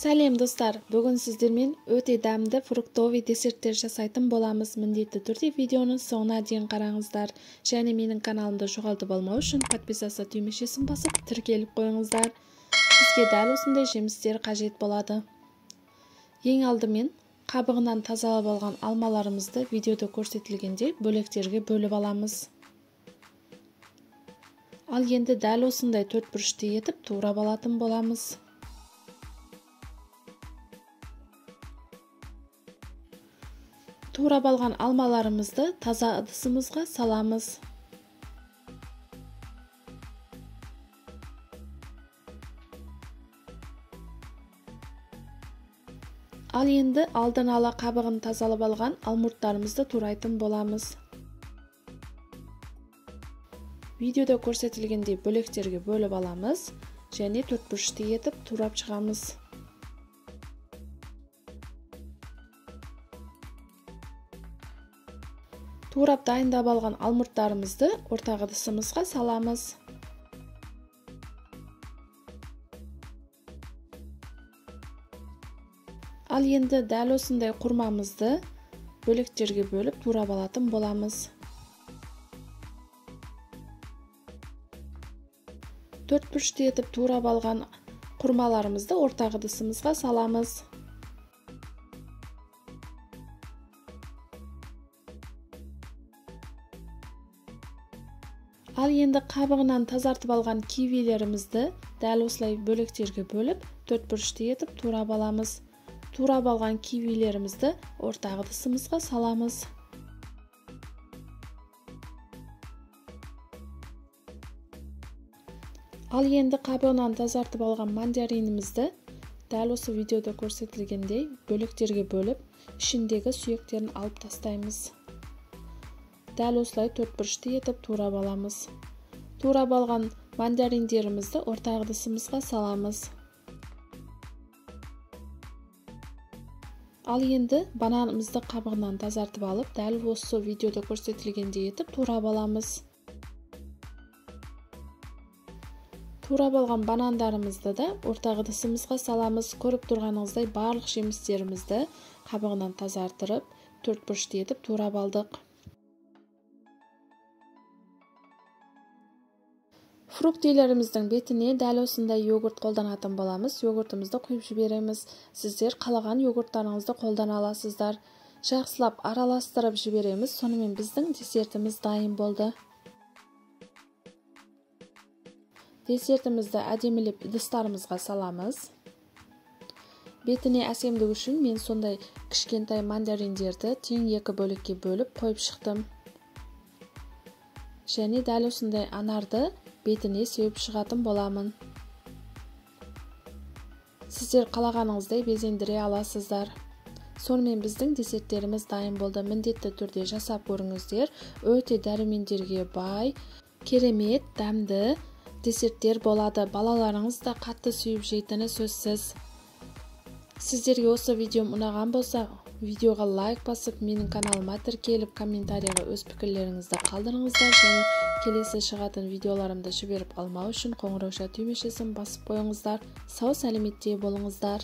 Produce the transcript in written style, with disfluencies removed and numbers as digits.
Сәлем достар, бүгін сіздермен өте дәмді фруктовый десерттер жасайтын боламыз. Міндетті түрде видеоның соңына дейін қараңыздар. Және менің каналымды жоғалтып алмау үшін подписаться түймешесін басып тіркеліп қойыңыздар. Бізге дәл осындай жемістер қажет болады. Ең алдымен қабығынан тазалап алған алмаларымызды видеода көрсетілгендей бөлектерге бөліп аламыз. Ал енді дәл осындай төрт бұрышты етіп турап алатын боламыз. Турап алған алмаларымызды таза ыдысымызға саламыз. Ал енді алдын ала қабығын тазалап алған алмұрттарымызды турайтын боламыз. Видеода көрсетілгендей бөлектерге бөліп аламыз және төртбұрышты етіп турап шығамыз. Турап дайындап алған алмұрттарымызды ортақ ыдысымызға саламыз. Ал енді дәл осындай құрмамызды бөлектерге бөліп турап алатын боламыз. Төрт бұрышты етіп турап алған құрмаларымызды ортақ ыдысымызға саламыз. Ал енді қабығынан тазартып алған кивилерімізді дәл осылай бөлектерге бөліп, төрт бұрышты етіп турап аламыз. Турап алған кивилерімізді ортақ ыдысымызға саламыз. Ал енді қабығынан тазартып алған мандаринімізді дәл осы видеода көрсетілгендей бөлектерге бөліп, ішіндегі сүйектерін алып тастаймыз. Дәл осылай төрт бұрышты етіп турап аламыз. Турап алған мандариндерімізді ортақ ыдысымызға саламыз. Ал енді бананымызды қабығынан тазартып алып, дәл осы видеода көрсетілгендей етіп турап аламыз. Турап алған банандарымызды да ортақ ыдысымызға саламыз. Көріп тұрғаныңыздай барлық жемістерімізді қабығынан тазартырып, төрт бұрышты етіп турап алдық. Фруктилеріміздің бетіне дәл осындай йогурт қолданатын боламыз. Йогуртымызды құйып жібереміз. Сіздер қалаған йогурттарыңызды қолдана аласыздар. Жақсылап араластырып жібереміз. Сонымен біздің десертіміз дайын болды. Десертімізді әдемілеп ыдыстарымызға саламыз. Бетіне әсемдік үшін мен сондай кішкентай мандариндерді тең екі бөлекке бөліп қойып шықтым. Және дәл осындай анарды бетіне сеуіп шығатын боламын. Сіздер қалағаныңыздай безендіре аласыздар. Сонымен біздің десерттеріміз дайын болды. Міндетті түрде жасап көріңіздер. Өте дәрумендерге бай, керемет, дәмді десерттер болады. Балаларыңыз да қатты сүйіп жейтіні сөзсіз. Сіздерге осы видеом ұнаған болса, видеоға лайк басып, менің каналыма тіркеліп, комментарияға өз пікірлеріңізді қалдырыңыздар және келесі шығатын видеоларымды жіберіп алмау үшін қоңырауша түймешесін басып қойыңыздар. Сау сәлеметте болыңыздар.